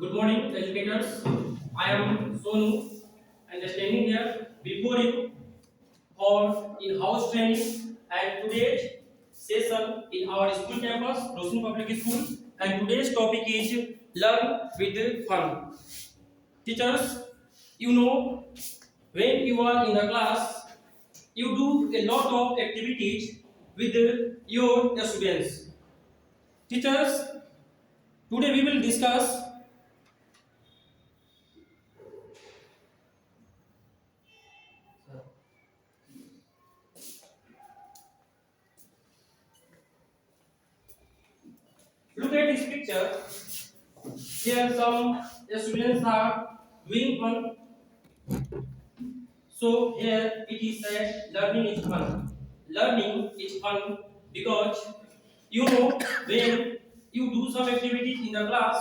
Good morning, educators. I am Sonu and standing here before you for in-house training and today's session in our school campus, Roshan Public School. And today's topic is learn with fun. Teachers, you know, when you are in the class, you do a lot of activities with your students. Teachers, today we will discuss. Look at this picture. Here some students are doing fun. So here it is said learning is fun. Learning is fun because you know when you do some activities in the class,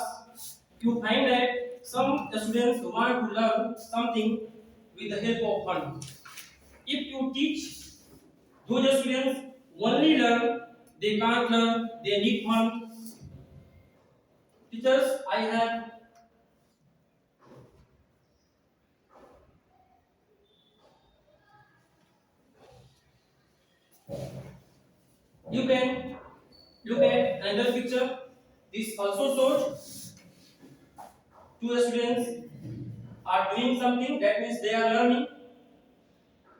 you find that some students want to learn something with the help of fun. If you teach those students only learn, they can't learn, they need fun. Teachers, I have you can look at another picture. This also shows two students are doing something. That means they are learning.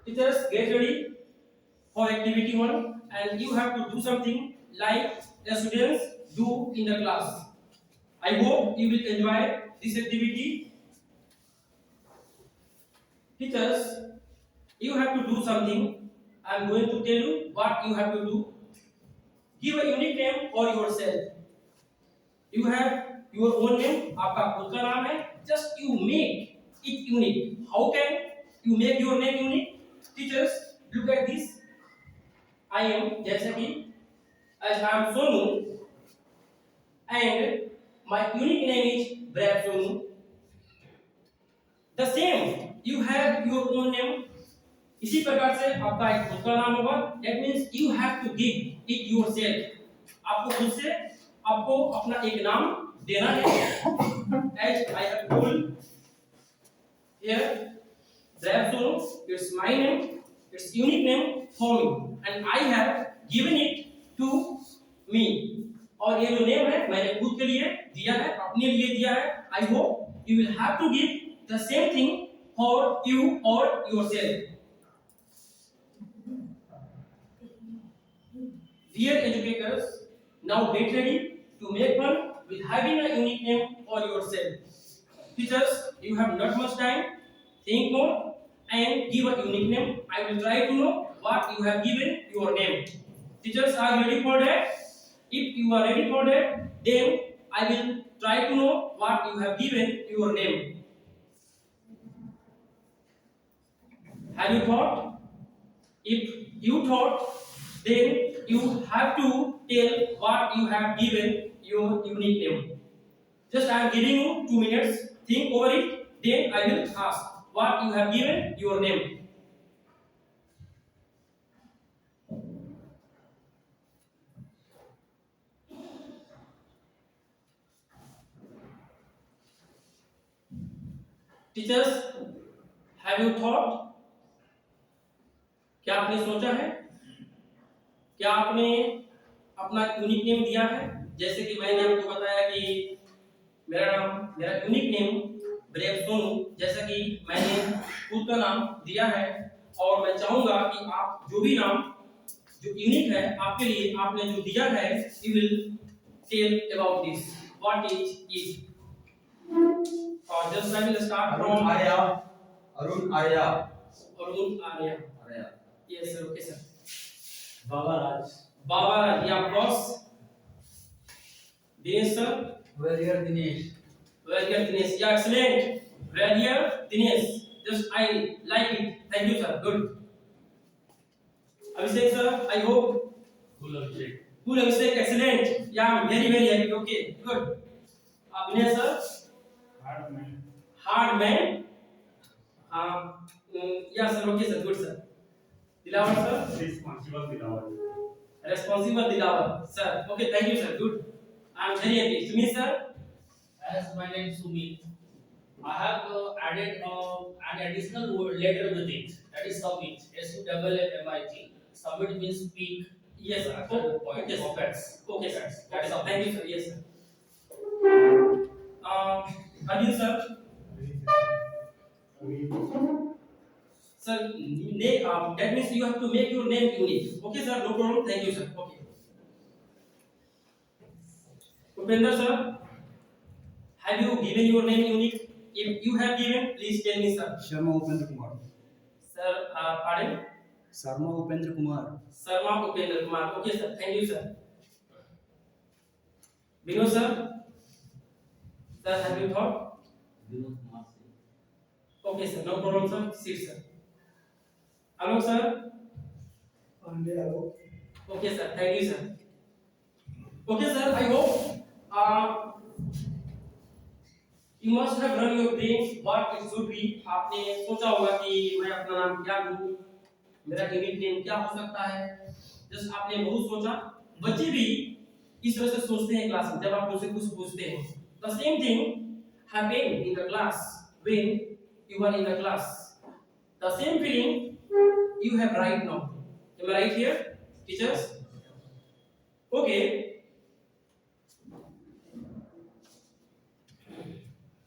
Teachers, get ready for activity one, and you have to do something like the students do in the class. I hope you will enjoy this activity. Teachers, you have to do something. I am going to tell you what you have to do. Give a unique name for yourself. You have your own name, आपका खुद का नाम है. Just you make it unique. How can you make your name unique? Teachers, look at this. I am जैसे कि as I am Sonu and my unique name is Brad Sonu. The same you have your own name. इसी प्रकार से आपका एक खुद का नाम होगा. That means you have to give it yourself. आपको खुद से आपको अपना एक नाम देना है. As I have told here, therefore it's my name, it's unique name for me, and I have given it to me. और ये जो नेम है मैंने खुद के लिए दिया है, अपने लिए दिया है. I hope you will have to give the same thing for you or yourself. Dear educators, now get ready to make fun with having a unique name for yourself. Teachers, you have not much time. Think more and give a unique name. I will try to know what you have given your name. Teachers, are you ready for that? If you are ready for that, then I will try to know what you have given your name. Have you thought? If you thought, then you have to tell what you have given your unique name. Just I am giving you 2 minutes. Think over it. Then I will ask what you have given your name. Teachers, have you thought? क्या आपने सोचा है? क्या आपने अपना unique name दिया है? जैसे कि मैंने आपको बताया कि मेरा यूनिक नेम ब्रेव सोनू, जैसा कि मैंने खुद का नाम दिया है, और मैं चाहूंगा कि आप जो भी नाम जो यूनिक है आपके लिए आपने जो दिया है, you will tell about this what is it. और just I will start from Arya. Arun Arya. Arun Arya. Arya. Yes sir, okay sir. Baba Raj. Baba या boss. Dinesh sir. Warrior Dinesh. Very Dinesh. Yeah, excellent. Very Dinesh. Just I like it. Thank you, sir. Good. Abhishek, sir. I hope. Cool Abhishek. Cool Abhishek. Excellent. Yeah, I'm very happy. Okay, good. Abhinay, sir. Hard man. Hard man. Yeah, sir. Okay, sir. Good, sir. Dilawar, sir. Responsible Dilawar. Responsible Dilawar, sir. Okay, thank you, sir. Good. I'm very happy. Sumit, sir. As my name is Sumit, I have added an additional letter with it. That is submit. SUMMIT. Submit means speak. Yes, sir. Okay, sir. That's Okay, sir. That's Okay, submit. thank you, sir. Yes, sir. Arjun, sir. Sir, name, that means you have to make your name unique. Okay, sir. No problem. Thank you, sir. Okay. Upendra, sir. Have you given your name unique? If you have given, please tell me, sir. Sharma Upendra Kumar Sir, pardon? Sharma Upendra Kumar Sarma Upendra Kumar. Okay, sir. Thank you, sir. Vinod, sir. Sir, have you thought? Okay, sir. No problem, sir. Sit, sir. Alok, sir. Pandey Alok Okay, sir. Thank you, sir. Okay, sir. I hope you must have run your brain what it should be. आपने सोचा होगा कि मैं अपना नाम क्या दूं, मेरा यूनिक नेम क्या हो सकता है. जस्ट आपने बहुत सोचा. बच्चे भी इस तरह से सोचते हैं क्लास में जब आप उनसे कुछ पूछते हैं. The same thing happen in the class when you are in the class. The same feeling you have right now. Am I right here, teachers? Okay.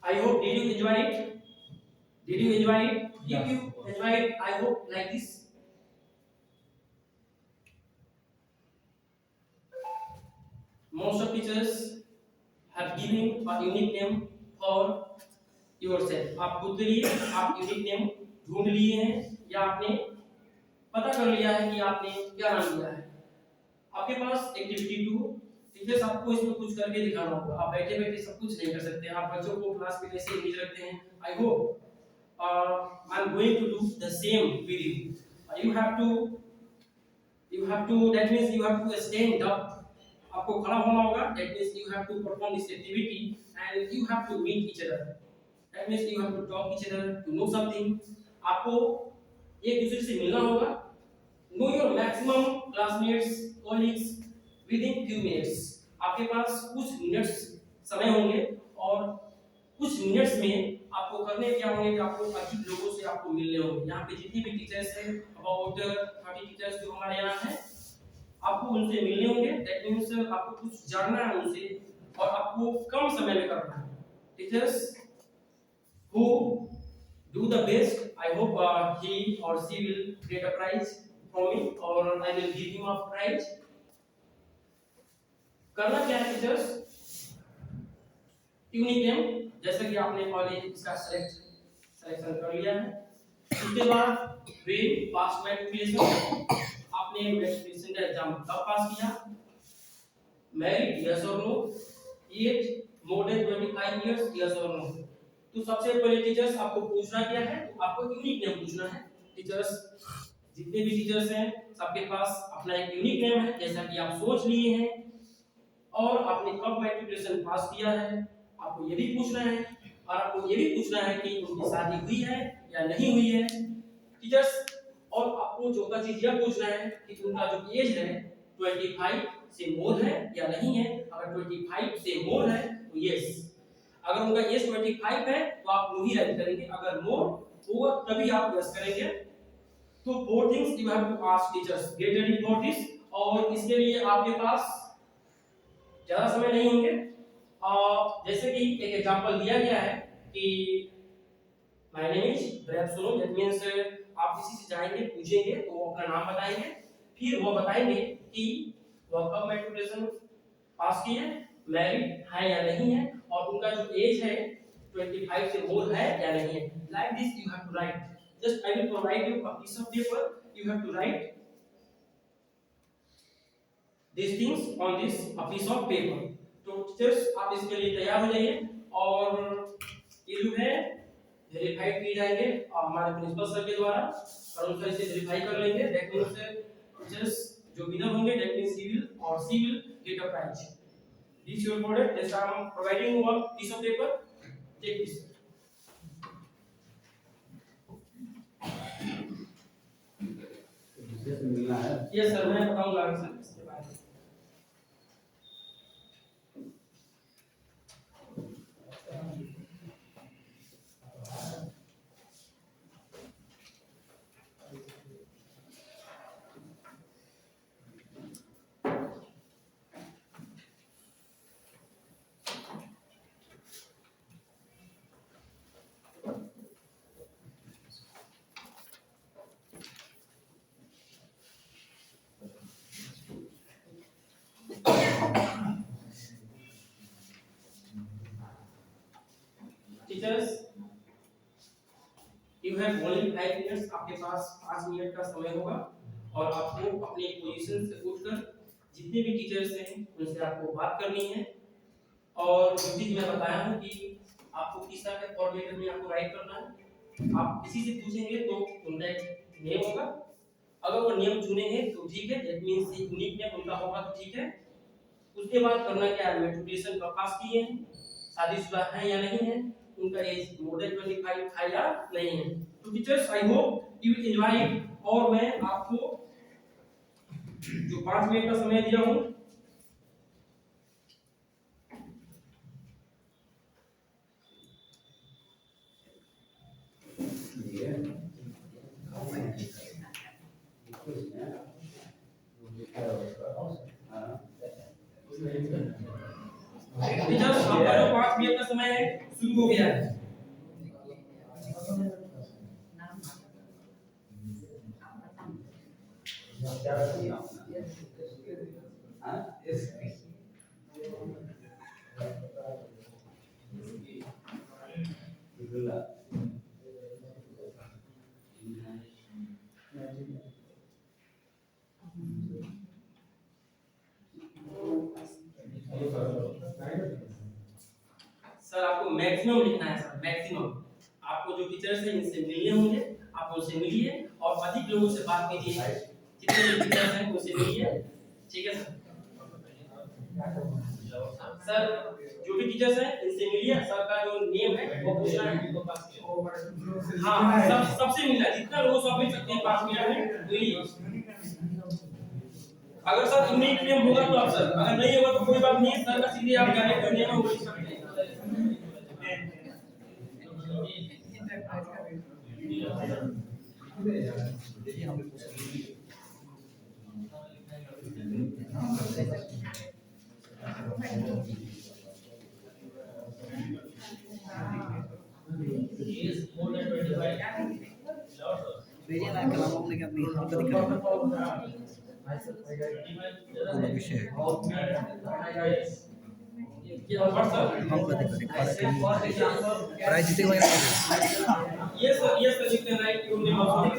I hope did you enjoy it? Did you enjoy it? If you enjoy it, I hope like this. Most of teachers have given a unique name for yourself. आप खुद के लिए आप unique name ढूंढ लिए हैं या आपने पता कर लिया है कि आपने क्या नाम दिया है. आपके पास एक्टिविटी 2 टीचर्स आपको इसमें कुछ करके दिखाना होगा. आप बैठे बैठे सब कुछ नहीं कर सकते. आप बच्चों को क्लास में कैसे इंगेज रखते हैं. I hope I am going to do the same with you. you have to that means you have to stand up. आपको खड़ा होना होगा. that means you have to perform this activity and you have to meet each other. that means you have to talk each other to know something. आपको एक दूसरे से मिलना होगा. know your maximum classmates colleagues within few minutes. आपके पास कुछ minutes समय होंगे और कुछ मिनट्स में आपको करने क्या होंगे कि आपको अजीब लोगों से आपको मिलने होंगे. यहाँ पे जितने भी टीचर्स हैं अबाउट 30 टीचर्स जो हमारे यहाँ हैं आपको उनसे मिलने होंगे. दैट मींस आपको कुछ जानना है उनसे और आपको कम समय में करना है. Teachers who do the best, I hope he or she will get a prize from me or I will give him a prize. करना क्या है टीचर्स. यूनिक नेम जैसे कि आपने पहले इसका सिलेक्शन कर लिया है. उसके बाद वे पास मैट्रिकुलेशन. आपने मैट्रिकुलेशन का एग्जाम कब पास किया. मैरिड यस और no. Age more than 25 years yes और नो. तो सबसे पहले टीचर्स आपको पूछना क्या है. तो आपको यूनिक नेम पूछना है. टीचर्स जितने भी टीचर्स हैं सबके पास अपना एक यूनिक नेम है जैसा कि आप सोच लिए हैं और आपने कब मैट्रिकुलेशन पास किया है. आपको ये भी पूछना है और आपको ये भी पूछना है कि उनकी शादी हुई है या नहीं हुई है. टीचर्स और आपको चौथा चीज यह पूछना है कि उनका जो एज है 25 से मोर है या नहीं है. अगर 25 से मोर है तो यस. अगर उनका एज 25 है तो आप नो ही राइट करेंगे. अगर मोर होगा तभी आप यस करेंगे. तो 4 things you have to ask teachers. Get ready for this. और इसके लिए आपके पास ज्यादा समय नहीं होंगे. जैसे कि एक एग्जांपल दिया गया है कि माय नेम इज ब्रेव सुनो. दैट मींस आप किसी से जाएंगे पूछेंगे तो वो अपना नाम बताएंगे. फिर वो बताएंगे कि वो कब मैट्रिकुलेशन पास किए, मैरिड है या नहीं है और उनका जो एज है 25 से मोर है या नहीं है. Like this you have to write. Just I will provide you a piece of paper. You have to write these things on this a piece of paper. तो टीचर्स आप इसके लिए तैयार हो जाइए और ये जो है वेरीफाइड किए जाएंगे हमारे प्रिंसिपल सर के द्वारा और उनसे इसे वेरीफाई कर लेंगे. दैट मींस टीचर्स जो विनर होंगे दैट मींस ही विल और she will get a prize. This your product. Just I am providing you a piece of paper. Take this. मिलना है. यस सर मैं बताऊंगा सर इसके बारे में. Teachers you have only 5 minutes, आपके पास 5 minute का समय होगा और आपको अपनी पोजीशन से उठकर जितने भी टीचर्स हैं उनसे आपको बात करनी है। और जो चीज मैं बताया हूं कि आपको किस तरह के फॉर्मेट में आपको राइट करना है, आप किसी से पूछेंगे तो उनका एक नेम होगा, अगर वो नेम चुनेंगे तो ठीक है, दैट मींस यूनिक नेम उनका होगा तो ठीक है। उसके बाद करना क्या है, मेट्रिकुलेशन कब पास किए हैं, शादीशुदा है या नहीं है, उनका एज मोर देन 25 है या नहीं है। तो teachers I hope you will enjoy it. और मैं आपको जो 5 मिनट का समय दिया हूं, टीचर्स आपका जो 5 मिनट का समय है शुरू हो गया है। सर आपको मैक्सिमम लिखना है सर, मैक्सिमम। आपको जो टीचर्स हैं इनसे मिलने होंगे, आप उनसे मिलिए और अधिक लोगों से बात कीजिए, जितने भी टीचर्स हैं उनसे मिलिए, ठीक है सर। सर जो भी टीचर्स हैं इनसे मिलिए, सर का जो नेम है वो पूछना है। हाँ सबसे मिलना, जितना लोगों से आप मिल सकते हैं 5 मिनट में मिलिए। अगर सर यूनिक नेम होगा तो आप सर, अगर नहीं होगा तो कोई बात नहीं, सर का सीधे आप डायरेक्ट नेम है वो लिख सकते हैं। विषय Yes sir, you can write your name also.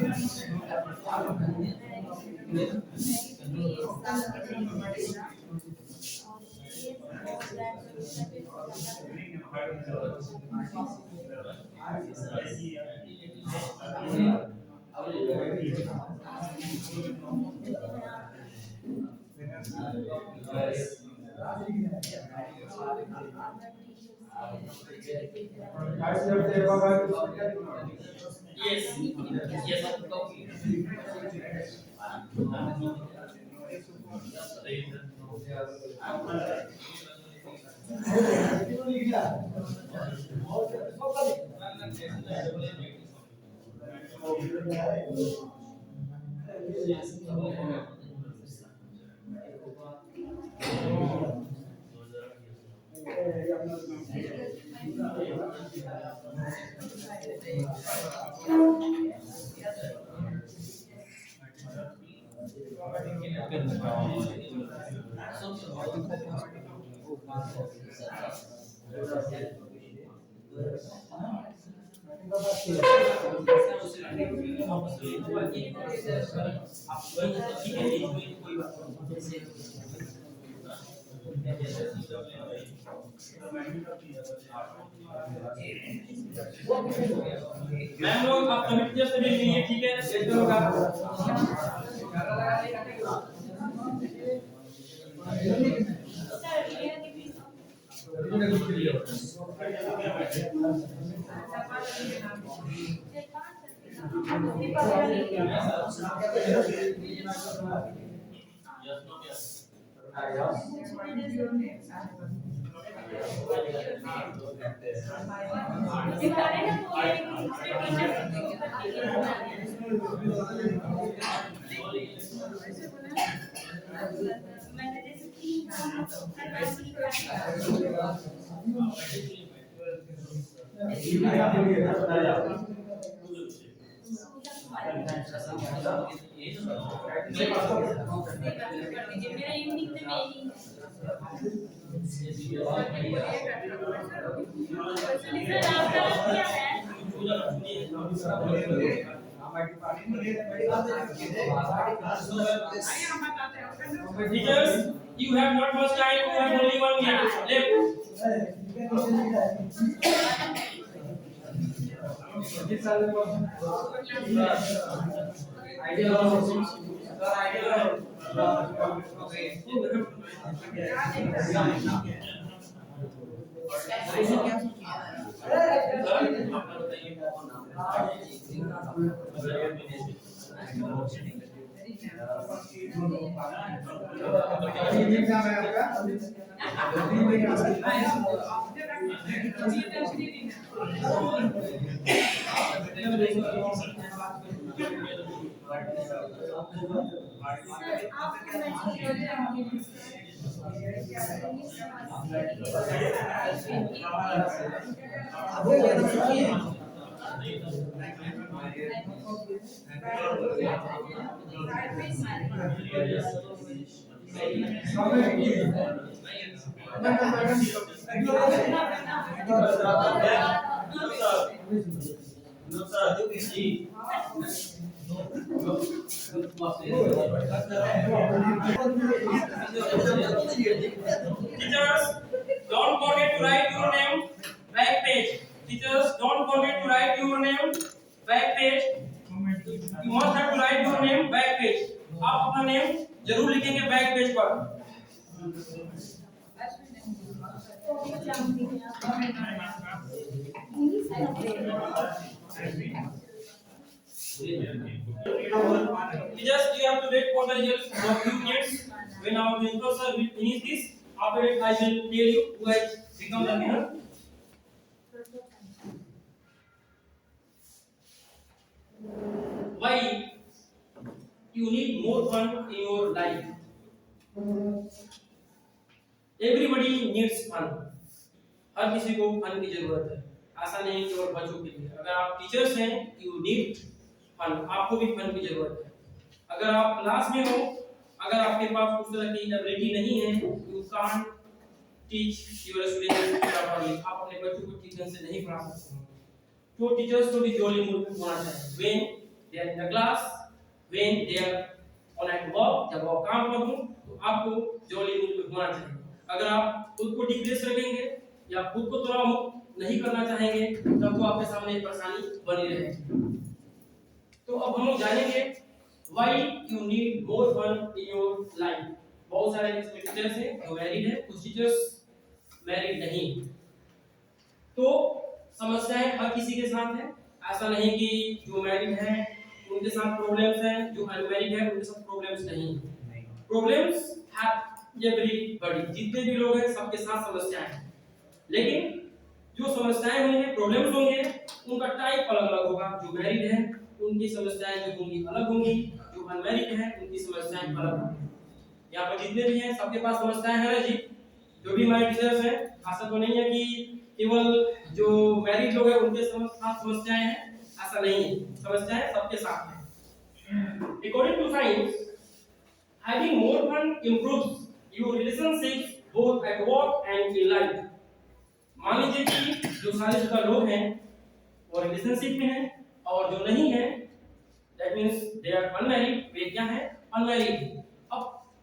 Yes, yes. Ma'am लोग आप कमिटी से मिल लीजिए, ठीक है, एकदम होगा। मेरा यूनिक नेम यही है। Teachers, you have not much time. You have only 1 minute Teachers, don't forget to write your name back page. Teachers, don't forget to write your name back page. You must have to write your name back page. आप अपना name जरूर लिखेंगे back page पर. Teachers, you have to wait for the results for few minutes. When our principal sir will finish this, after it I will tell you who has become the winner. Why you need more fun in your life? Everybody needs fun. हर किसी को fun की जरूरत है. ऐसा नहीं केवल बच्चों के लिए. अगर आप टीचर्स हैं, you need फन. आपको भी फन की जरूरत है. अगर आप क्लास में हो, अगर आपके पास उस तरह की एबिलिटी नहीं है, you can't teach your students properly. आप अपने बच्चों को ठीक ढंग से नहीं पढ़ा सकते. तो टीचर्स को भी जॉली मूड में होना चाहिए. When they are in the class, when they are on at work, जब वो काम कर रहे हो, तो आपको जॉली मूड में होना चाहिए. अगर आप खुद को डिप्रेस रखेंगे या खुद को तनाव नहीं करना चाहेंगे, तब तो आपके सामने एक परेशानी बनी रहेगी. तो अब हम लोग जानेंगे why you need more fun in your life. बहुत सारे टीचर्स हैं जो मैरिड हैं, कुछ टीचर्स मैरिड नहीं. तो समस्याएं हर किसी के साथ है. ऐसा नहीं कि जो मैरिड है उनके साथ प्रॉब्लम्स हैं, जो अनमैरिड है उनके साथ प्रॉब्लम्स नहीं. Problems have everybody. जितने भी लोग हैं सबके साथ समस्याएं हैं. लेकिन जो समस्याएं होंगे, प्रॉब्लम्स होंगे, उनका टाइप अलग अलग होगा. जो मैरिड है उनकी समस्याएं जो होंगी अलग होंगी, जो अनमैरिड है उनकी समस्याएं अलग होंगी. यहाँ पर जितने भी हैं सबके पास समस्याएं हैं ना जी. जो भी हमारे टीचर्स हैं, ऐसा तो नहीं है कि केवल जो मैरिड लोग हैं उनके साथ समस्याएं हैं. ऐसा नहीं है, समस्याएं सबके साथ हैं. According to science, having more fun improves your relationships both at work and in life. मान लीजिए कि जो शादीशुदा लोग हैं वो रिलेशनशिप में हैं और जो नहीं है, that means they are unmarried, वे क्या हैं? Unmarried. अब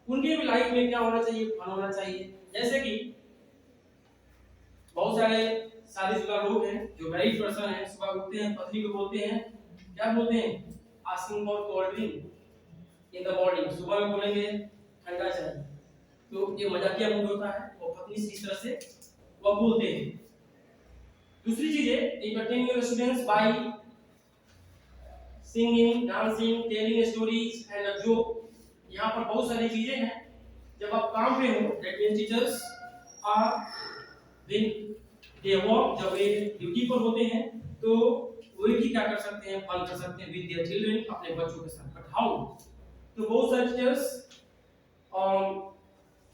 उनके भी लाइफ में क्या होना चाहिए? फन होना चाहिए. जैसे कि बहुत सारे शादीशुदा लोग हैं जो मैरिड पर्सन हैं, सुबह उठते हैं, पत्नी को बोलते हैं, क्या बोलते हैं? Asking for cold drink in the morning. सुबह में बोलेंगे ठंडा चाहिए. तो ये मजाकिया मूड होता है और पत्नी से इस तरह से वो बोलते हैं. दूसरी चीज है entertain your students by singing, dancing, telling stories and a joke. यहाँ पर बहुत सारी चीजें हैं. जब आप काम पे हो, that means teachers are when they work, जब वे ड्यूटी पर होते हैं तो वे भी क्या कर सकते हैं? फन कर सकते हैं with their children, अपने बच्चों के साथ. But how? तो बहुत सारे टीचर्स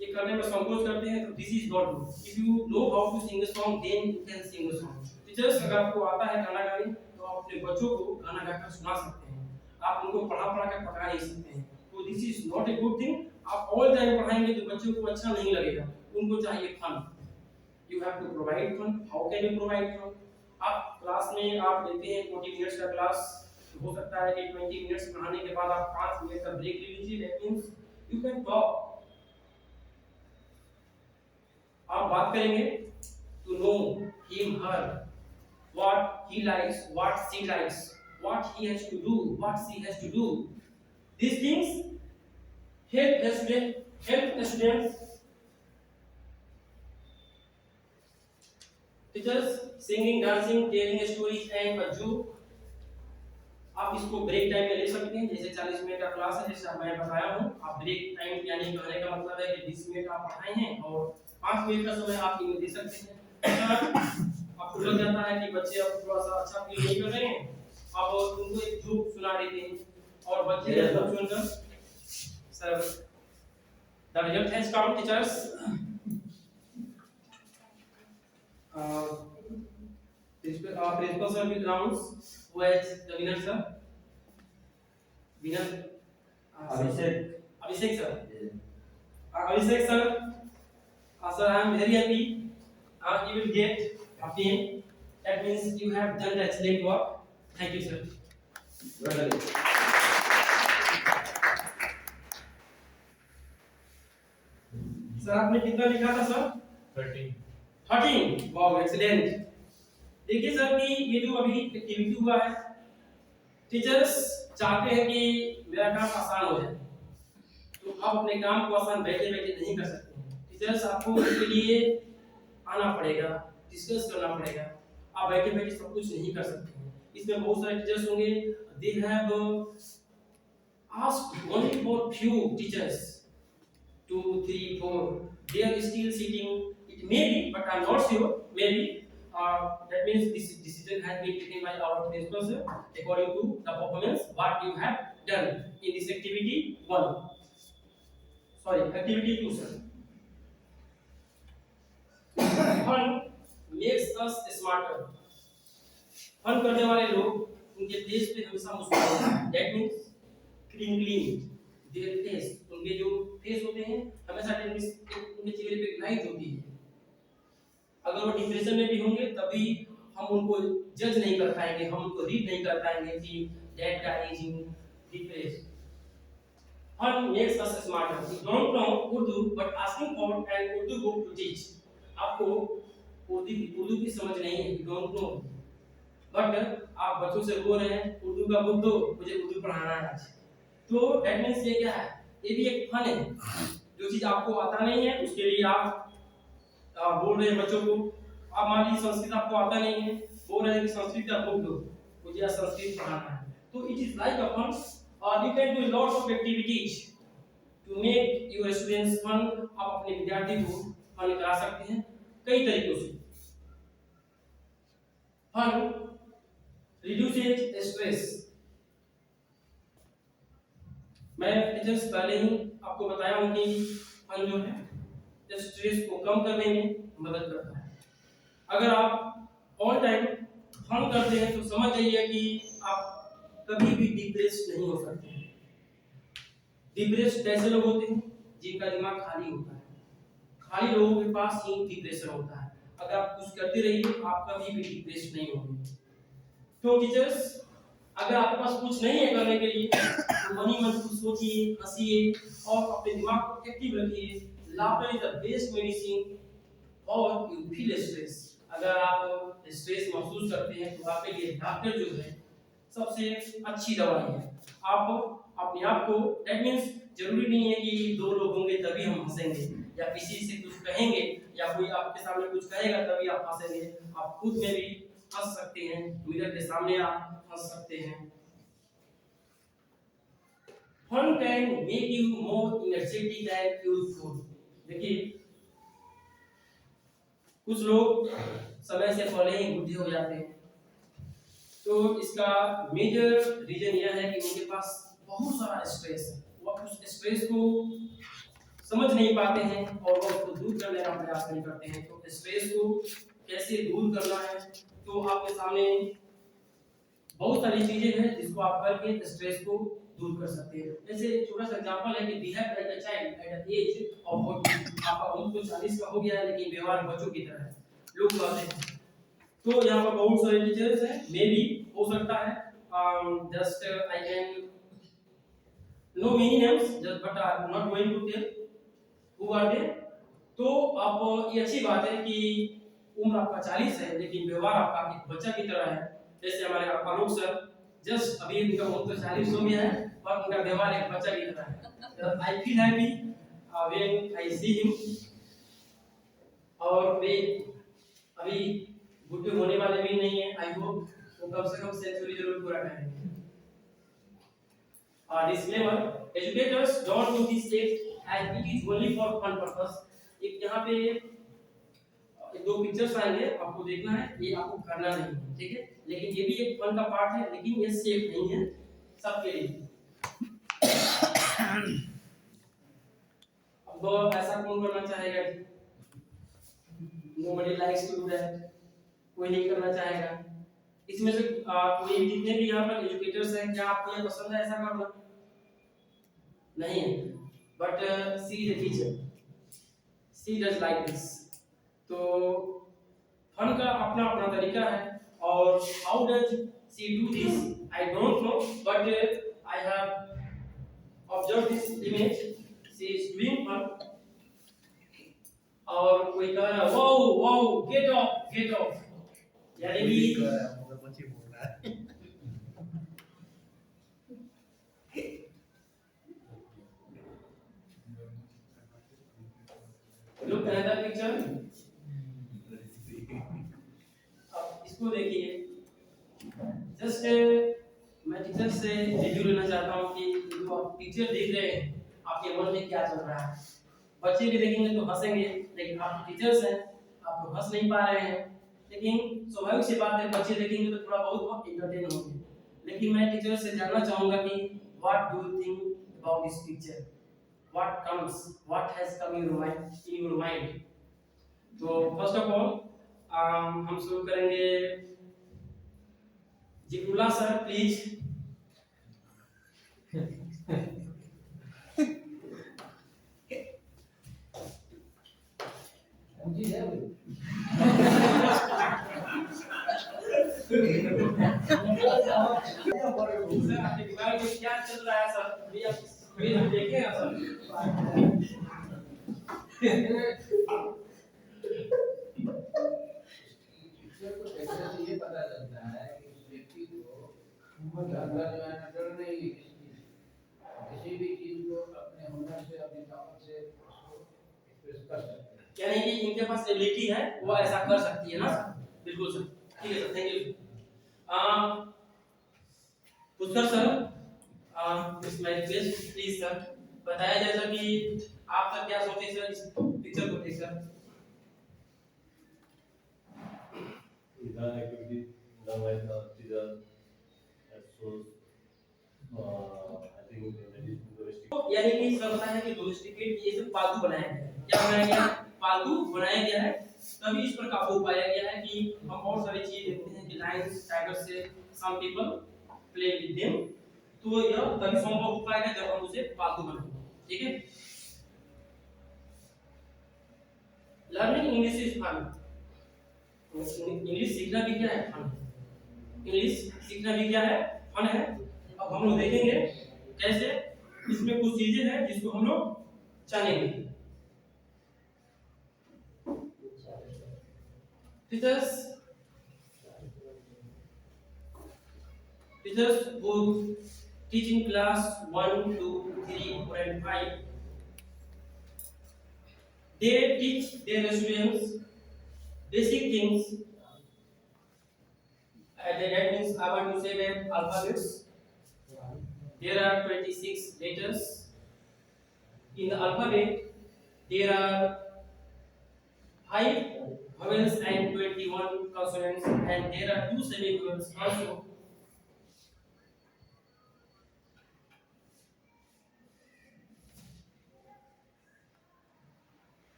ये करने में संकोच करते हैं. तो this is not good. If you know how to sing a song then you can sing a song. Teachers, अगर आपको आता है गाना गाने तो आप अपने बच्चों को गाना गाकर सुना सकते हैं. आप उनको पढ़ा कर पढ़ा नहीं सकते हैं. तो this is not a good thing. आप ऑल टाइम पढ़ाएंगे तो बच्चों को अच्छा नहीं लगेगा. उनको चाहिए fun. You have to provide fun. How can you provide fun? आप क्लास में आप लेते हैं 40 मिनट्स का क्लास, तो हो सकता है कि 20 मिनट्स पढ़ाने के बाद आप 5 मिनट का ब्रेक ले लीजिए। That means you can talk, आप बात करेंगे to know him her, what he likes, what she likes, what he has to do, what she has to do. These things help the students. Teachers singing, dancing, telling stories and a joke. आप इसको break time में ले सकते हैं, जैसे 40 minute का class है जैसा मैं बताया हूँ। आप ब्रेक टाइम यानी कहने का मतलब है कि 20 मिनट आप पढ़ाए हैं और 5 मिनट का समय आप इनमें दे सकते हैं। आपको लग जाता है कि बच्चे अब थोड़ा सा अच्छा फील नहीं कर रहे हैं, आप उनको एक जोक सुना देते हैं और बच्चे जोक सुनकर sir the result has come teachers. Principal sir will announce who is the winner, sir. Winner Abhishek sir. Abhishek sir, sir, I am very happy. You will get a pen. That means you have done the excellent work. Thank you, sir. Well done. Sir आपने कितना लिखा था sir? 13। Wow, excellent. देखिए sir कि ये जो अभी activity हुआ है, टीचर्स चाहते हैं कि मेरा काम आसान हो जाए, तो आप अपने काम को आसान बैठे बैठे नहीं कर सकते हैं। टीचर्स आपको इसके लिए आना पड़ेगा, डिस्कस करना पड़ेगा। आप बैठे बैठे सब कुछ नहीं कर सकते हैं। इसमें बहुत सारे टीचर्स होंगे, they have asked only for few teachers, 2, 3, 4, they are still sitting. It may be, but I'm not sure. Maybe that means this decision has been taken by our principal sir according to the performance what you have done in this activity 1. Sorry, activity 2, sir. Fun makes us smarter. Fun करने वाले लोग उनके face पे हमेशा मुस्कुराते हैं। That means twinkling. Their face, उनके जो फेस होते हैं हमेशा उनके चेहरे पे लाइट होती है। अगर वो डिप्रेशन में भी होंगे तभी हम उनको जज नहीं कर पाएंगे, हम उनको रीड नहीं कर पाएंगे कि that guy is in depression. Fun makes us smarter. You don't know Urdu but asking for an Urdu book to teach. आपको उर्दू की समझ नहीं है, you don't know. बट आप बच्चों से बोल रहे हैं उर्दू का बुक दो, मुझे उर्दू पढ़ाना है आज। तो दैट मींस ये क्या है? ये भी एक फन है। जो चीज आपको आता नहीं है उसके लिए आप बोल रहे हैं बच्चों को। आप मान लीजिए संस्कृत आपको आता नहीं है, बोल रहे हैं कि संस्कृत का बुक दो, मुझे आज संस्कृत पढ़ाना है। तो it is like a fun, और you can do lots of activities to make your students fun. आप अपने विद्यार्थी को फन करा सकते हैं कई तरीकों से। Fun reduces stress. मैं टीचर्स पहले ही आपको बताया हूं कि फन जो है स्ट्रेस को कम करने में मदद करता है। अगर आप ऑल टाइम फन करते हैं तो समझ जाइए कि आप कभी भी डिप्रेस नहीं हो सकते। डिप्रेस कैसे लोग होते हैं? जिनका दिमाग खाली होता है। खाली लोगों के पास ही डिप्रेशन होता है। अगर आप कुछ करते रहिए आप कभी भी डिप्रेस नहीं होंगे। तो टीचर्स अगर आपके पास कुछ नहीं है करने के लिए तो मन ही मन कुछ सोचिए, हंसिए और अपने दिमाग को एक्टिव रखिए। Laughter is the best medicine or you feel stress. अगर आप स्ट्रेस महसूस करते हैं तो आपके लिए laughter जो है सबसे अच्छी दवाई है। आप अपने आप को, that means जरूरी नहीं है कि दो लोग होंगे तभी हम हंसेंगे, या किसी से कुछ कहेंगे या कोई आपके सामने कुछ कहेगा तभी आप हंसेंगे। आप खुद में भी हंस सकते हैं, मिरर के सामने आप हंस सकते हैं। Fun can make you more energetic and useful. देखिए कुछ लोग समय से पहले ही बुढ़े हो जाते हैं, तो इसका मेजर रीजन यह है कि उनके पास बहुत सारा स्ट्रेस है। वो उस स्ट्रेस को समझ नहीं पाते हैं और वो उसको दूर करने का प्रयास नहीं करते हैं। तो स्ट्रेस को कैसे दूर करना है, तो आपके सामने बहुत सारी चीजें हैं जिसको आप करके स्ट्रेस को दूर कर सकते हैं। जैसे छोटा सा एग्जांपल है कि behave like a child at the age of 40। आपका उम्र तो 40 का हो गया है लेकिन व्यवहार बच्चों की तरह है। लोग कहते हैं तो यहाँ पर बहुत सारे टीचर्स हैं, मे भी हो सकता है just I can know many names just but I am not going to tell who are they. तो आप ये अच्छी बात है कि उम्र आपका 40 है लेकिन व्यवहार आपका एक बच्चा की तरह है। जैसे हमारे आलोक सर जस्ट अभी उनका उम्र 40 हो गया है और उनका व्यवहार एक बच्चा की तरह है। I feel happy when I see him. और वे अभी बुढ़े होने वाले भी नहीं है, आई होप वो कम से कम सेंचुरी जरूर पूरा करेंगे। Disclaimer, educators don't do this act as it is only for fun purpose. एक यहाँ पे दो पिक्चर्स आएंगे, आपको देखना है, ये आपको करना नहीं है, ठीक है? लेकिन ये भी एक फन का पार्ट है, लेकिन ये सेफ नहीं है सबके लिए। अब ऐसा कौन करना चाहेगा? Nobody likes to do that, कोई नहीं करना चाहेगा। इसमें से कोई जितने भी यहाँ पर एजुकेटर्स हैं, क्या आपको ये पसंद है ऐसा करना? नहीं है, but she the teacher, she does like this. तो फन का अपना अपना तरीका है, और how does she do this I don't know, but I have observe this image, she is doing fun. और कोई कह रहा है वाओ वाओ गेट ऑफ, यानी कि मगरमच्छ बोल रहा है। Look another picture. अब इसको देखिए, जस्ट मैं टीचर से रिव्यू लेना चाहता हूँ कि जो आप पिक्चर देख रहे हैं आपके मन में क्या चल रहा है। बच्चे भी देखेंगे तो हंसेंगे, लेकिन आप टीचर्स हैं, आप तो हंस नहीं पा रहे हैं। लेकिन स्वाभाविक सी बात है, बच्चे देखेंगे तो थोड़ा बहुत एंटरटेन होंगे। लेकिन मैं टीचर से जानना चाहूंगा कि what do you think about this picture, what has come in your mind। तो फर्स्ट ऑफ ऑल हम शुरू करेंगे। जिकुला सर प्लीज। सर आपके दिमाग में क्या चल रहा है सर, भैया प्लीज देखें सर। ये पता चलता है कि उस व्यक्ति को अंदर जो है ना डर नहीं है किसी भी चीज को अपने हुनर से अपनी ताकत से उसको एक्सप्रेस कर सकते हैं। यानी कि इनके पास एबिलिटी है, वो ऐसा कर सकती है ना? बिल्कुल सर, ठीक है sir, thank you. Pushkar sir, it's my request please sir, बताया जैसा कि आप सर क्या सोचे सर इस पिक्चर को देखकर। Design activity done by the teacher that shows I think that is domestic। यानी कि सर बताया कि डोमेस्टिकेट ये सब पालतू बनाया गया है। क्या बनाया गया है? पालतू बनाया गया है, तभी इस पर काबू पाया गया है। कि हम बहुत सारी चीजें देखते हैं कि लायंस टाइगर से some people play with them, तो यह तभी संभव हो पाएगा जब हम उसे पालतू बनाएंगे, ठीक है? Learning English is fun. English सीखना भी क्या है? फन। इंग्लिश सीखना भी क्या है? फन है। अब हम लोग देखेंगे कैसे इसमें कुछ चीजें हैं जिसको हम लोग जानेंगे। Teachers who teach in class 1, 2, 3, 4 and 5, they teach their students basic things. That means I want to say that alphabets. There are 26 letters. In the alphabet, there are 5 vowels and 21 consonants, and there are 2 semivowels also.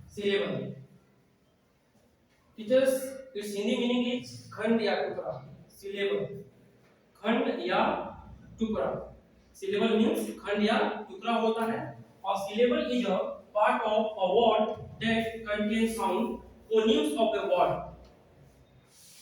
Syllable. Teachers, its Hindi meaning is खंड या टुकड़ा। Syllable, खंड या टुकड़ा। Syllable means खंड या टुकड़ा होता है, और syllable is a part of a word that contains sound, phonemes of a word।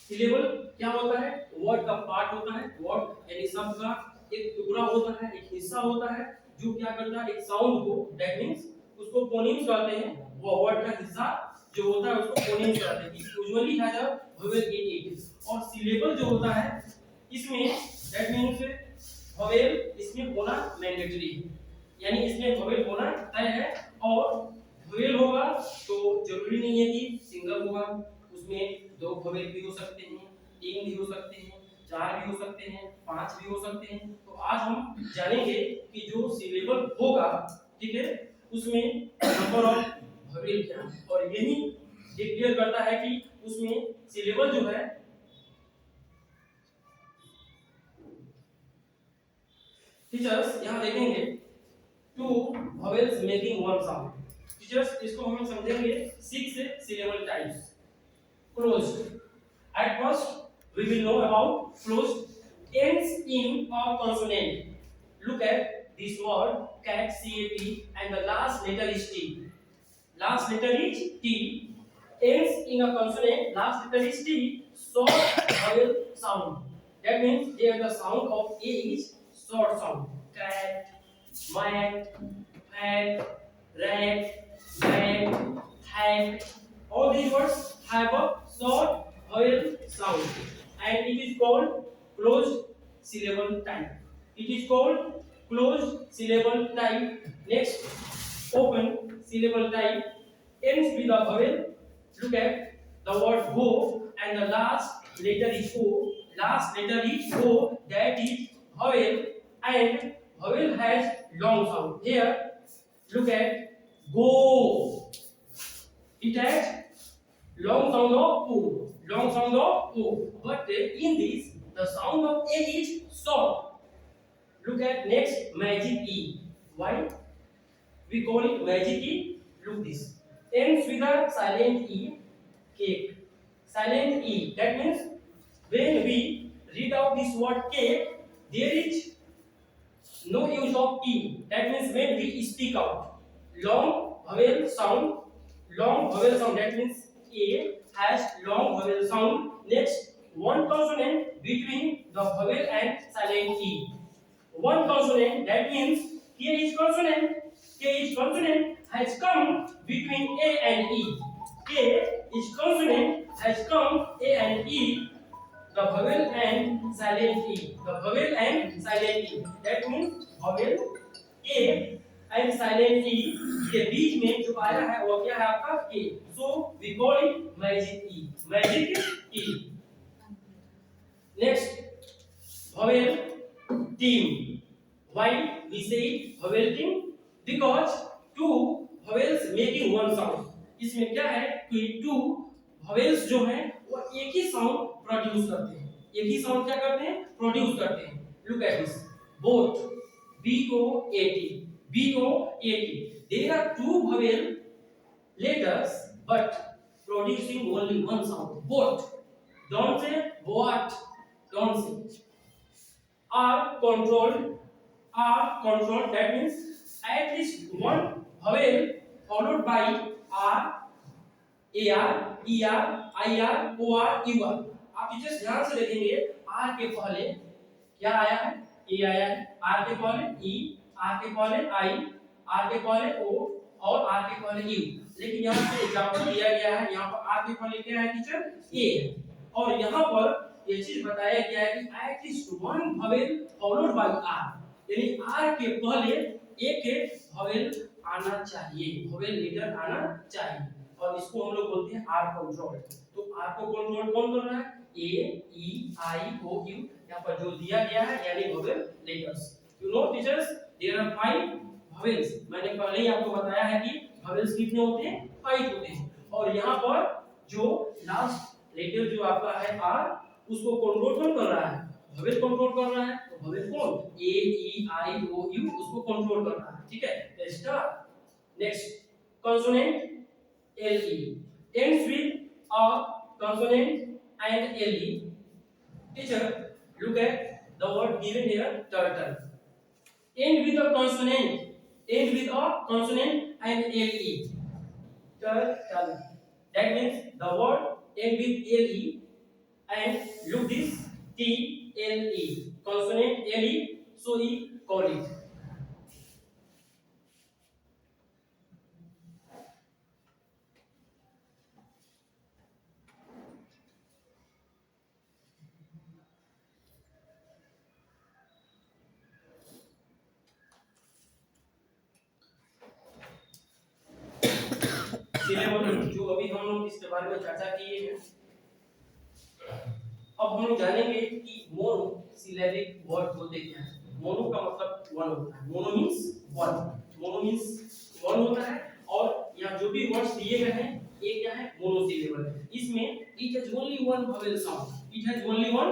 Syllable क्या होता है? वर्ड का पार्ट होता है, वर्ड यानी शब्द का एक टुकड़ा होता है, एक हिस्सा होता है जो क्या करता है, एक साउंड को, दैट मींस उसको फोनीम्स कहते हैं। वो वर्ड का हिस्सा जो होता है उसको फोनीम्स कहते हैं। It usually has a vowel in it. और सिलेबल जो होता है इसमें दैट मींस वोवेल इसमें होना मैंडेटरी है, यानी इसमें वोवेल होना तय है। और वोवेल होगा तो जरूरी नहीं है कि सिंगल होगा, उसमें 2 वोवेल भी हो सकते हैं, 3 भी हो सकते हैं, 4 भी हो सकते हैं, 5 भी हो सकते हैं। तो आज हम जानेंगे कि जो सिलेबल होगा, ठीक है, उसमें नंबर ऑफ वोवेल क्या है, और यही डिक्लेयर करता है कि उसमें सिलेबल जो है टीचर्स यहाँ देखेंगे 2 vowels making one sound. Teachers इसको हम समझेंगे 6 syllable types. Closed. At first, we will know about closed ends in a consonant. Look at this word cat, cat, and the last letter is T. Last letter is T. Ends in a consonant. Last letter is T. Short vowel sound. That means here the sound of A is short sound. Cat, mat, hat, rat, bag, hat. All these words have a short vowel sound, and it is called closed syllable type. It is called closed syllable type. Next, open syllable type ends with a vowel. Look at the word go, and the last letter is o. Last letter is o. That is vowel, and vowel has long sound. Here, look at go. It has long sound of o. Long sound of o. But in this, the sound of a is short. Look at next magic e. Why? We call it magic e. Look this. Ends with a silent e. Cake. Silent e. That means when we read out this word cake, there is no use of e. That means when we speak out, long vowel sound. Long vowel sound. That means a has long vowel sound. Next, one consonant between the vowel and silent e. One consonant, that means here is consonant. K is consonant has come between A and E. K is consonant has come A and E. The vowel and silent E. The vowel and silent E. That means vowel A and silent E के बीच में जो आया है वो क्या है आपका K. So we call it magic E. Magic E. Next, vowel team. Why we say vowel team? Because 2 vowels making one sound. इसमें क्या है कि 2 vowels जो हैं वो एक ही साउंड प्रोड्यूस करते हैं। एक ही साउंड क्या करते हैं? प्रोड्यूस करते हैं। Look at this. Boat. B-O-A-T. B-O-A-T. There are 2 vowel letters but producing only one sound. Boat. Don't say boat. Don't say. Are controlled. That means at least one vowel followed by R, AR, ER, IR, OR, UR. आप teachers ध्यान से देखेंगे R के पहले क्या आया है? E आया है। R के पहले E, R के पहले I, R के पहले O और R के पहले U। लेकिन यहाँ पे एग्जांपल दिया गया है, यहाँ पर R के पहले क्या है टीचर? A है। और यहाँ पर ये चीज बताया गया है कि at least one vowel followed by R, यानी R के पहले एक vowel आना चाहिए, vowel letter आना चाहिए, और इसको हम लोग बोलते हैं R कंट्रोल। तो R को कंट्रोल कौन कर रहा है? A, E, I, O, U। यहाँ पर जो दिया गया है यानी vowel letters। You know teachers, there are 5 vowels। मैंने पहले ही आपको बताया है कि vowels कितने होते हैं? 5 होते हैं। और यहाँ पर जो लास्ट लेटर जो आपका है R, उसको कंट्रोल कौन कर रहा है? वोवेल कंट्रोल कर रहा है। तो वोवेल कौन? A, E, I, O, U उसको कंट्रोल कर रहा है। ठीक है, start. Next, consonant LE ends with a consonant and LE. Teacher, look at the word given here, turtle. End with a consonant. End with a consonant and LE. Turtle. That means the word end with LE and look this T L E consonant L E, so E call it. Syllable जो अभी हम लोग इसके बारे में चर्चा किए हैं, अब हम लोग जानेंगे कि मोनो सिलेबिक वर्ड होते क्या हैं। मोनो का मतलब वन होता है, mono means one, mono means one होता है। और यहाँ जो भी वर्ड्स दिए गए हैं ये क्या है, मोनो सिलेबल है। इसमें it has only one vowel sound, it has only one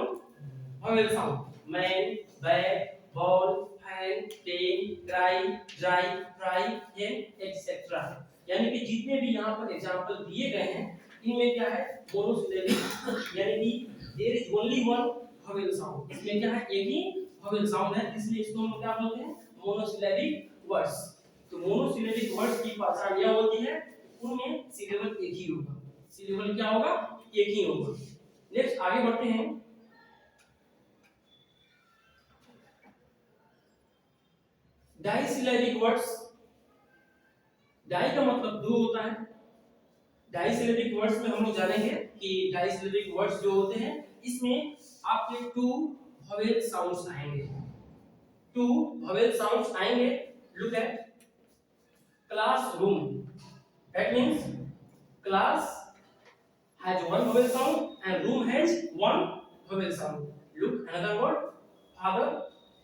vowel sound. Man, bag, ball, fan, ten, cry, dry, fry and etcetera. यानी कि जितने भी यहाँ पर एग्जांपल दिए गए हैं इनमें क्या है, मोनोसिलेबिक, यानी कि there is only one vowel sound. इसमें क्या है, एक ही वोवेल साउंड है, इसलिए इसको हम क्या बोलते हैं, मोनोसिलेबिक वर्ड्स। तो मोनोसिलेबिक वर्ड्स की पहचान यह होती है उनमें सिलेबल एक ही होगा, सिलेबल क्या होगा, एक ही होगा। नेक्स्ट आगे बढ़ते हैं। डाइसिलेबिक वर्ड्स, डाई का मतलब दो होता है। डाइसिलेबिक वर्ड्स में हम लोग जानेंगे कि डाइसिलेबिक वर्ड्स जो होते हैं इसमें आपके टू वोवेल साउंड्स आएंगे, टू वोवेल साउंड्स आएंगे। Look at classroom, that means class has one vowel sound and room has one vowel sound. Look another word, father,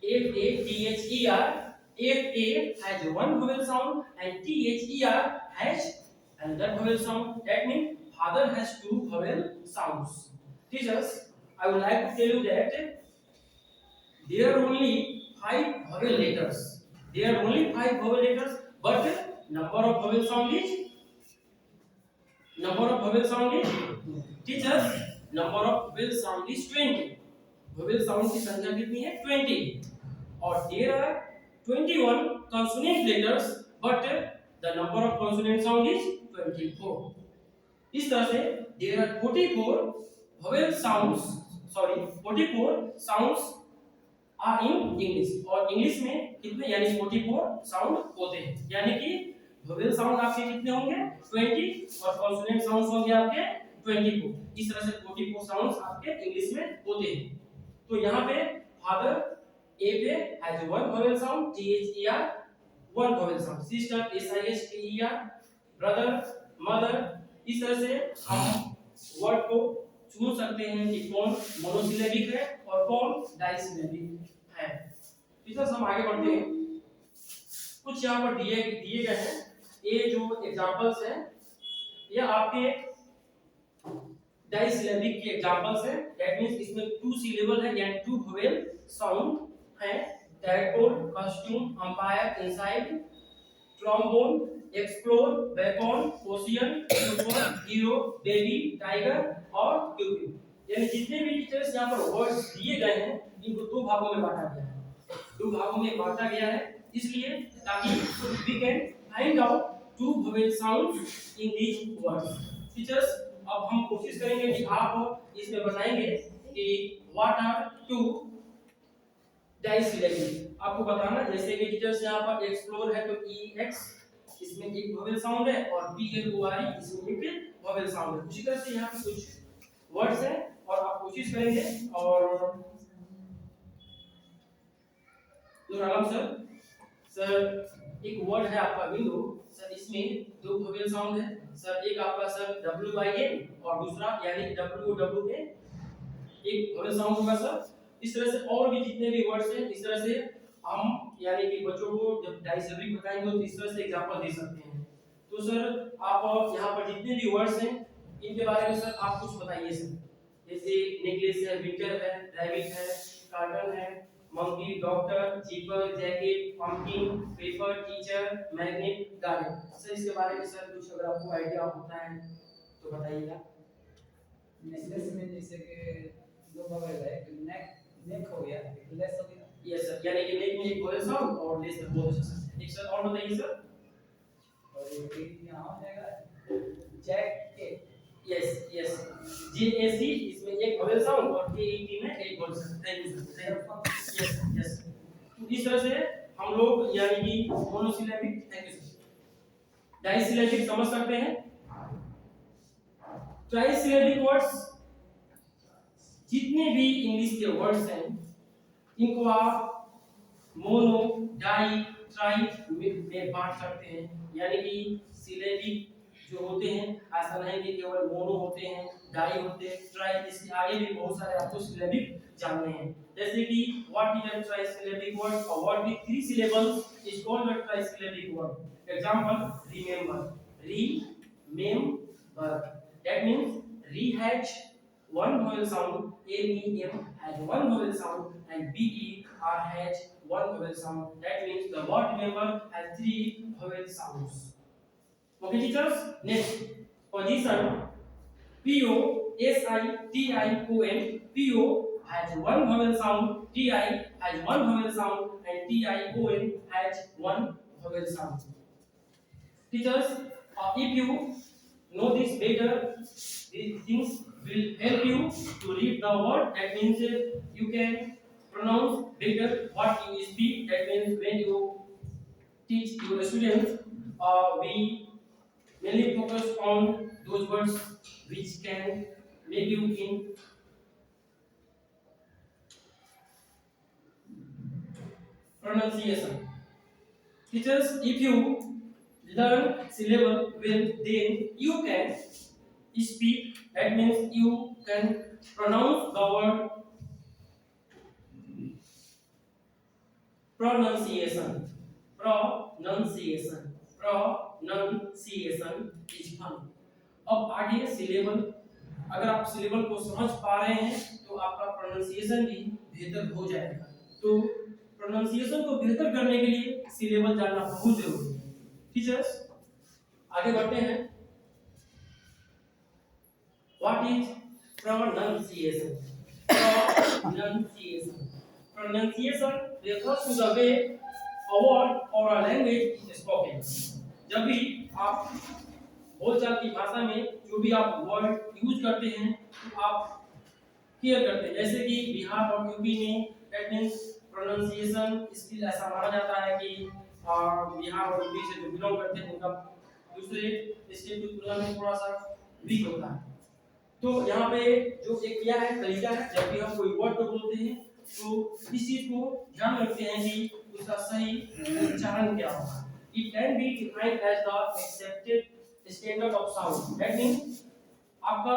F A T H E R, F A has one vowel sound and T H E R has another vowel sound. That means father has two vowel sounds. Teachers, I would like to tell you that there are only 5 vowel letters. There are only 5 vowel letters, but number of vowel sound is teachers, number of vowel sound is 20. vowel sound की संख्या कितनी है, 20. और there are 21 consonant letters, but the number of consonant sound is 24. इस तरह से there are 44 vowel sounds, 44 sounds are in English। और English में कितने, यानी 44 साउंड होते हैं। यानी कि वोवेल साउंड आपके कितने होंगे, 20, और कॉन्सोनेंट साउंड्स होंगे आपके 24। इस तरह से 44 साउंड्स आपके इंग्लिश में होते हैं। तो यहाँ पे फादर, ए पे has one vowel sound, T H E R, one vowel sound. Sister, S I S T E R, brother, mother. इस तरह से हम वर्ड को चुन सकते हैं कि कौन मोनोसिलेबिक है और कौन डाइसिलेबिक है। टीचर्स हम आगे बढ़ते हैं। कुछ यहाँ पर दिए गए हैं, ये जो एग्जांपल्स हैं ये आपके डाइसिलेबिक के एग्जांपल्स हैं। दैट मींस इसमें टू सिलेबल है यानी टू वोवेल साउंड है। Tadpole, costume, umpire, inside, trombone, explore, weapon, ocean, super, hero, baby, tiger और क्यूपिड। यानी जितने भी टीचर्स यहाँ पर वर्ड्स दिए गए हैं इनको दो भागों में बांटा गया है, दो भागों में बांटा गया है इसलिए ताकि we can find out two vowel sounds in these words. Teachers अब हम कोशिश करेंगे कि आप इसमें बताएंगे कि व्हाट आर टू डाइसिलेबिक। आपको बताना जैसे कि टीचर्स यहाँ पर एक्सप्लोर है तो ई एक्स, इसमें एक वोवेल साउंड है, और B L O R E, इसमें एक वोवेल साउंड है। उसी तरह से यहाँ पे कुछ वर्ड्स हैं और आप कोशिश करेंगे। और नूर सर एक वर्ड है आपका विंडो सर, इसमें दो वोवेल साउंड है सर, एक आपका सर डब्ल्यू आई एन और दूसरा यानी डब्ल्यू डब्ल्यू ए, एक वोवेल साउंड होगा सर। इस तरह से और भी जितने भी वर्ड्स हैं इस तरह से हम यानी कि बच्चों को जब डाइसिलेबिक बताएंगे तो इस तरह से एग्जांपल दे सकते हैं। तो सर आप यहाँ पर जितने भी वर्ड्स हैं इनके बारे में सर आप कुछ बताइए सर। जैसे नेकलेस है, विंटर है, रैबिट है, कार्टन है, monkey, doctor, zipper, jacket, pumpkin, paper, teacher, magnet, garden. Sir इसके बारे में सर कुछ अगर आपको आइडिया होता है तो बताइएगा। नेकलेस में जैसे कि दो वोवेल है, नेक हो गया, लेस हो गया। यस सर, यानी कि नेक में एक वोवेल साउंड और लेस में बहुत अच्छा सर। एक सर और बताइए सर। और एक यहाँ हो जाएगा जैकेट। यस JAC इसमें एक वोवेल साउंड और KET में एक vowel sound. Thank you sir. Yes yes. तो इस तरह से हम लोग यानी कि मोनोसिलेबिक, थैंक यू सर, डाइसिलेबिक समझ सकते हैं। ट्राइसिलेबिक वर्ड्स, जितने भी इंग्लिश के वर्ड्स हैं इनको आप मोनो, डाई, ट्राई में बांट सकते हैं। यानी कि सिलेबिक जो होते हैं ऐसा नहीं कि केवल मोनो होते हैं, डाई होते हैं, ट्राई, इसके आगे भी बहुत सारे आपको सिलेबिक जानने हैं। जैसे कि what is a trisyllabic word और what with 3 syllables is called a trisyllabic word. Example, remember, remember, that means re has one vowel sound, MEM has one vowel sound, and BER has one vowel sound. That means the word remember has 3 vowel sounds. Okay, teachers. Next position, POSITION. PO has one vowel sound, TI has one vowel sound, and TION has one vowel sound. Teachers, if you know this better, these things will help you to read the word. That means you can pronounce better what you speak. That means when you teach your students, we mainly focus on those words which can make you in pronunciation. Teachers, if you learn syllable well, then you can speak. That means you can pronounce the word pronunciation. Pronunciation. Pronunciation is fun. अब आगे syllable, अगर आप syllable को समझ पा रहे हैं तो आपका प्रोनाउंसिएशन भी बेहतर हो जाएगा। तो प्रोनाउंसिएशन को बेहतर करने के लिए सिलेबल जानना बहुत जरूरी है। टीचर्स, आगे बढ़ते हैं। What is pronunciation? Pronunciation. Pronunciation refers to the way a word or a language is spoken. जब भी आप बोलचाल की भाषा में जो भी आप वर्ड यूज करते हैं तो आप क्लियर करते हैं। जैसे कि बिहार और यूपी में दैट मींस प्रोनाउंसिएशन स्किल ऐसा माना जाता है कि बिहार और यूपी से जो बिलोंग करते हैं उनका दूसरे स्टेट की तुलना में थोड़ा सा वीक होता है। तो यहाँ पे जो एक क्या है तरीका है, जब भी हम कोई वर्ड को बोलते हैं तो इस चीज को ध्यान रखते हैं कि उसका सही उच्चारण क्या होगा। It can be defined as the accepted standard of sound. That means आपका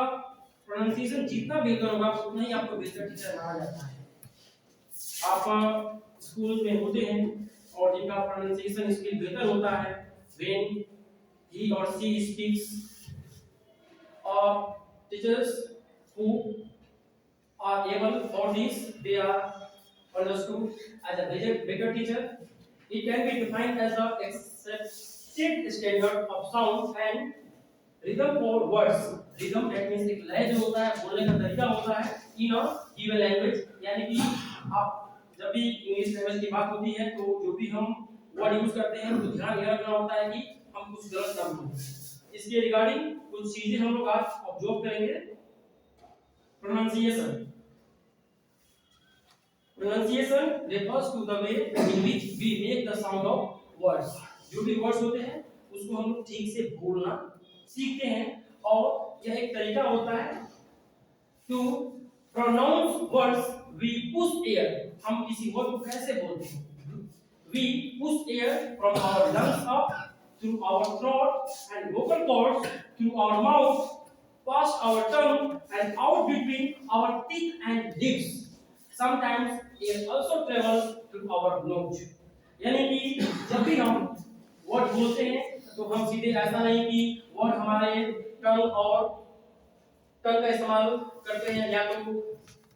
प्रोनाउंसिएशन जितना बेहतर होगा उतना ही आपको बेहतर टीचर माना जाता है। आप स्कूल में होते हैं और जिनका प्रोनाउंसिएशन स्किल बेहतर होता है, when he or she speaks, or teachers who are able for this, they are understood as a better teacher. It can be defined as the accepted standard of sound and rhythm for words. Rhythm that means एक लय जो होता है, बोलने का तरीका होता है in a given language। यानी कि आप जब भी इंग्लिश लैंग्वेज की बात होती है तो जो भी हम वर्ड यूज करते हैं तो ध्यान ये रखना होता है कि हम कुछ गलत ना बोलें। इसके रिगार्डिंग कुछ चीजें हम लोग आज ऑब्जर्व करेंगे। Pronunciation. Pronunciation refers to the way in which we make the sound of words. जो भी words होते हैं उसको हम लोग ठीक से बोलना सीखते हैं और यह एक तरीका होता है to pronounce words we push air। हम किसी word को कैसे बोलते हैं? We push air from our lungs up through our throat and vocal cords through our mouth, past our tongue and out between our teeth and lips. Sometimes air also travels through our nose। यानी कि जब भी हम word बोलते हैं तो हम सीधे ऐसा नहीं कि वर्ड हमारे टंग का इस्तेमाल करते हैं या तो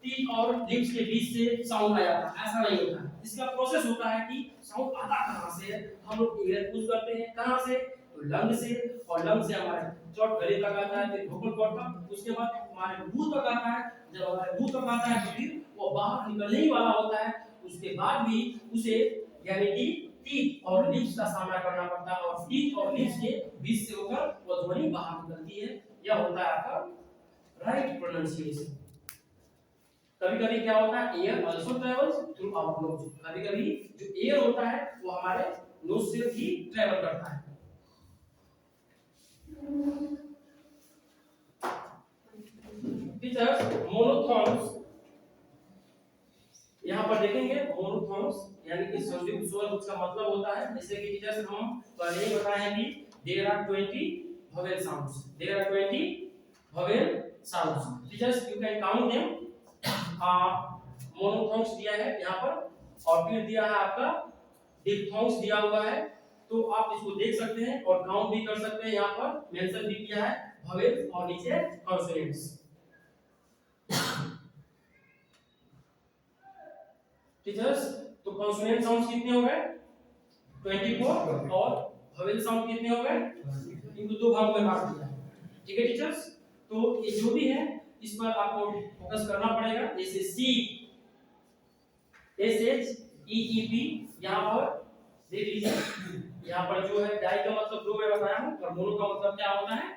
टीथ और लिप्स के बीच से साउंड आ जाता है, ऐसा नहीं होता है। इसका प्रोसेस होता है कि साउंड आता कहां से है, हम लोग एयर पुश करते हैं कहां से, तो लंग से, और लंग से हमारे थ्रोट गले तक आता है, फिर वोकल कॉर्ड तक, उसके बाद हमारे मुंह तक आता है। जब हमारे मुंह तक आता है तो फिर वो बाहर निकलने ही वाला होता है। उसके बाद भी उसे यानी कि टीथ और लिप्स का सामना करना पड़ता है और टीथ और लिप्स के बीच से होकर वो ध्वनि बाहर निकलती है। यह होता है आपका राइट प्रोनाउंसिएशन। कभी कभी क्या होता है, air also travels through our nose, कभी कभी जो एयर होता है वो हमारे नोज से भी ट्रेवल करता है। टीचर्स मोनोथॉन्स, यहाँ पर देखेंगे मोनोथॉन्स यानी कि संयुक्त स्वर, उसका मतलब होता है जैसे कि टीचर्स हम पहले ही बताए हैं कि there are 20 vowel sounds, there are 20 vowel sounds. Teachers you can count them. मोनोथॉन्स दिया है यहाँ पर और फिर दिया है आपका डिप्थॉन्स दिया हुआ है, तो आप इसको देख सकते हैं और काउंट भी कर सकते हैं। यहाँ पर मेंशन भी किया है vowels और नीचे कॉन्सोनेंट्स। टीचर्स तो कॉन्सोनेंट साउंड्स कितने हो गए 24 और वोवेल साउंड कितने हो गए, इनको दो भागों में बांट दिया है। ठीक है टीचर्स, तो ये जो भी है इस पर आपको फोकस करना पड़ेगा। जैसे C S H E E P, यहाँ पर देख लीजिए, यहाँ पर जो है डाई का मतलब दो मैं बताया हूँ और मोनो का मतलब क्या होता है,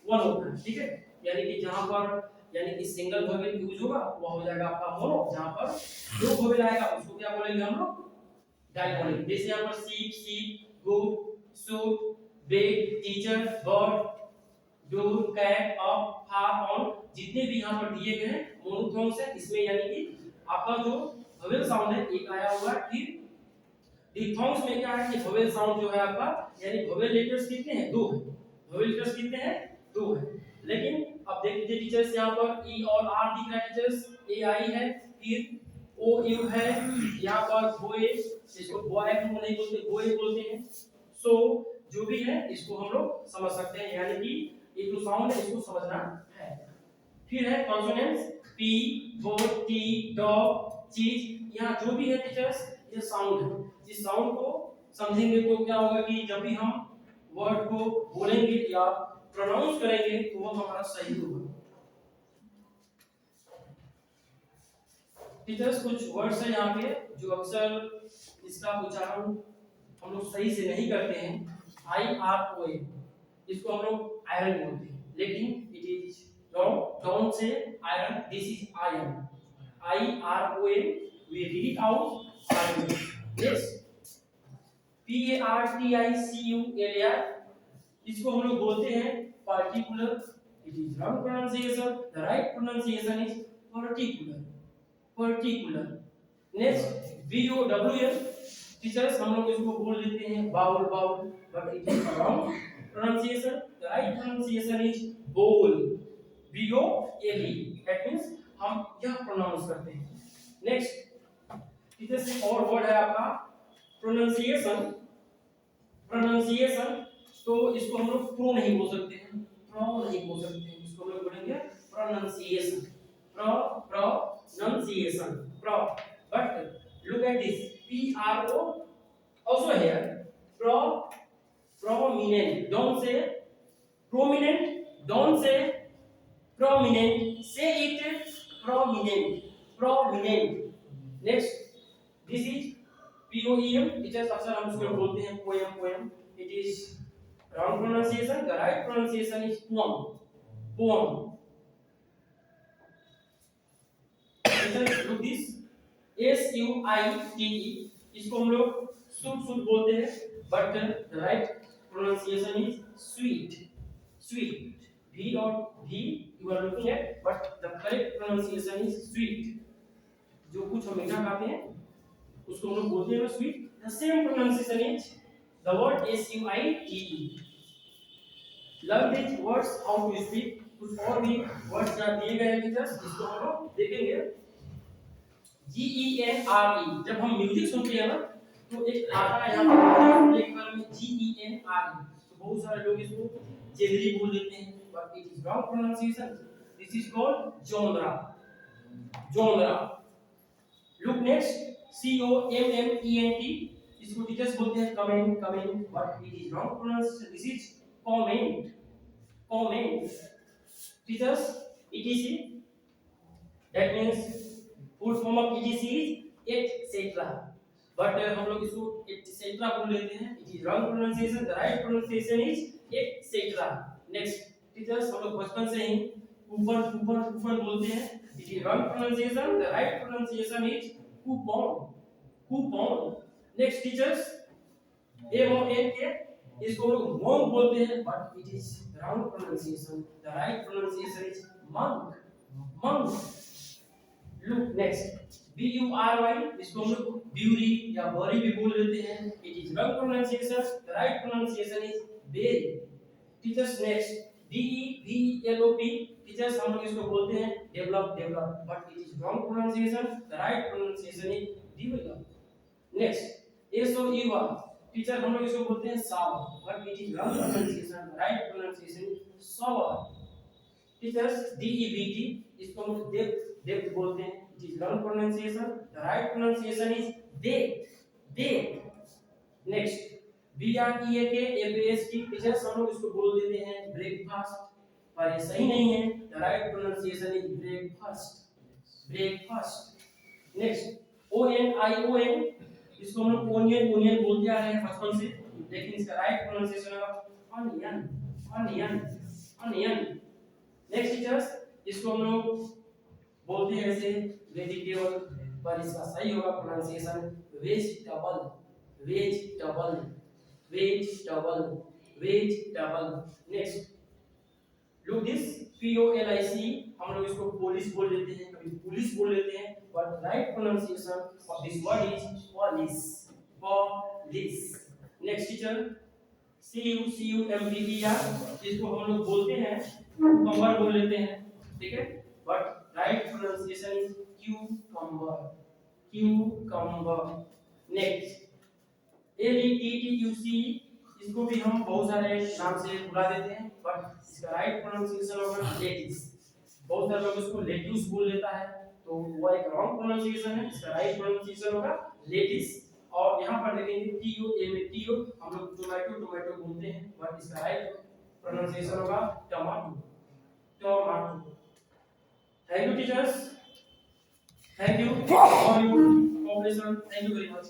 वन होता है। ठीक है, यानी कि जहाँ पर यानी कि सिंगल वोवेल यूज होगा वो हो जाएगा आपका मोनो, जहाँ पर दो वोवेल आएगा उसको क्या बोलेंगे हम लोग, डाई बोलेंगे। जैसे यहाँ पर sheep sheep, good suit, beg, teacher, bird, door, cat, up, far, on, जितने भी यहाँ पर दिए गए हैं मोनोथॉन्स है। इसमें यानी कि आपका जो वोवेल साउंड है एक आया हुआ है। फिर डिफथॉन्ग्स में क्या है कि वोवेल साउंड जो है आपका यानी वोवेल लेटर्स कितने हैं, दो है। वोवेल लेटर्स कितने हैं, दो है। लेकिन अब देख लीजिए टीचर्स, यहाँ पर ई और आर दिख रहा है टीचर्स, ए आई है, फिर ओ यू है, यहाँ पर बोए, इसको बॉय को नहीं बोलते, बोए बोलते हैं। सो जो भी है इसको हम लोग समझ सकते हैं, यानी कि ये जो साउंड है इसको समझना है। फिर है कॉन्सोनेंट्स, पी, बो, टी, डॉग, चीज, यहाँ जो भी है टीचर्स ये साउंड है। इस साउंड को समझेंगे तो क्या होगा कि जब भी हम वर्ड को बोलेंगे या प्रोनाउंस करेंगे तो वो हमारा सही होगा। टीचर्स कुछ वर्ड्स है यहाँ पे जो अक्सर इसका उच्चारण हम लोग सही से नहीं करते हैं। आई आर ओ ए, इसको हम लोग आयरन बोलते हैं, लेकिन it is wrong. Don't say iron, this is iron. I R O A, we read it out iron. Next P A R T I C U L A R, इसको हम लोग बोलते हैं particular. It is wrong pronunciation, the right pronunciation is particular, particular. Next V O W L, teachers हम लोग इसको बोल लेते हैं bowl, bowl, but it is wrong pronunciation, the right pronunciation is bowl, B O L E, that means हम यह pronounce करते हैं। नेक्स्ट टीचर्स एक और वर्ड है आपका प्रोनाउंसिएशन, प्रोनाउंसिएशन, तो इसको हम लोग प्रो नहीं बोल सकते हैं, प्रो नहीं बोल सकते हैं, इसको हम लोग बोलेंगे pronunciation, pro, pronunciation, pro. But look at this, P R O, also here pro, prominent, don't say prominent, don't say prominent, say it prominent, prominent। next this is poem, teachers अक्सर हम उसको बोलते हैं poem, poem, it is wrong pronunciation, the right pronunciation is poem, poem। Teachers look this S U I T E, इसको हम लोग suit suit बोलते हैं, but the right pronunciation is sweet, sweet, V और V you are looking at, but the correct pronunciation is sweet। जो कुछ हम मीठा खाते हैं उसको हम लोग बोलते हैं sweet. The same pronunciation is the word S U I T E। Learn these words how to speak। कुछ और भी वर्ड्स यहाँ दिए गए हैं टीचर्स, इसको हम लोग देखेंगे। G-E-N-R-E, जब हम म्यूजिक सुनते हैं ना तो एक आता है यहाँ पर एक बार में G-E-N-R-E, तो बहुत सारे लोग इसको जेनरी बोल देते हैं, but it is wrong pronunciation, this is called genre, genre. Look next C-O-M-M-E-N-T, इसको टीचर्स बोलते हैं comment, comment, but it is wrong pronunciation, this is comment, comment. Teachers ETC, that means full form of ETC is etc, but हम लोग इसको etc बोल लेते हैं, it is wrong pronunciation, the right pronunciation is etc। next teachers हम लोग बचपन से ही कूपन कूपन कूपन बोलते हैं. It is wrong pronunciation. The right pronunciation is coupon. Coupon. Next teachers, MONK. इसको लोग monk बोलते हैं, but it is wrong pronunciation. The right pronunciation is monk. Monk. Look next. BURY. इसको हम लोग bury या बरी भी बोल लेते हैं. It is wrong pronunciation. The right pronunciation is berry. Teachers next. DEVELOP. Teachers हम लोग इसको बोलते हैं develop develop, but it is wrong pronunciation. The right pronunciation is develop. Next. SOUR. Teacher हम लोग इसको बोलते हैं sour, but it is wrong pronunciation. The right pronunciation is sour. Teachers DEBT. इसको हम लोग depth बोलते हैं. It is wrong pronunciation. The right pronunciation is date. Next. BREAK teachers हम लोग इसको बोल देते हैं ब्रेकफास्ट, पर ये सही नहीं है. The right pronunciation is breakfast. Next. ONION. इसको हम लोग ओनियन बोलते आ रहे हैं बचपन से, लेकिन इसका राइट प्रोनाउंसिएशन होगा ऑनियन. नेक्स्ट टीचर्स, इसको हम लोग बोलते हैं ऐसे वेजिटेबल, पर इसका सही होगा pronunciation vegetable. Next, look this POLIC. हम लोग इसको पुलिस बोल लेते हैं, कभी पुलिस बोल लेते हैं, but right pronunciation of this word is police. Next teacher, CUMBER. इसको हम लोग बोलते हैं कुकम्बर बोल लेते हैं, ठीक है, but right pronunciation is cucumber. Next, LETTUC. इसको भी हम बहुत सारे नाम से बुला देते हैं, बट इसका राइट प्रोनाउंसिएशन होगा लेटिस. बहुत सारे लोग इसको लेट्यूस बोल लेता है, तो वो एक रॉन्ग प्रोनाउंसिएशन है. इसका राइट प्रोनाउंसिएशन होगा लेटिस. और यहाँ पर देखेंगे TOMATO. हम लोग टोमेटो बोलते हैं, बट इसका राइट प्रोनाउंसिएशन होगा tomato. Thank you teachers. Thank you for your cooperation. Thank you very much.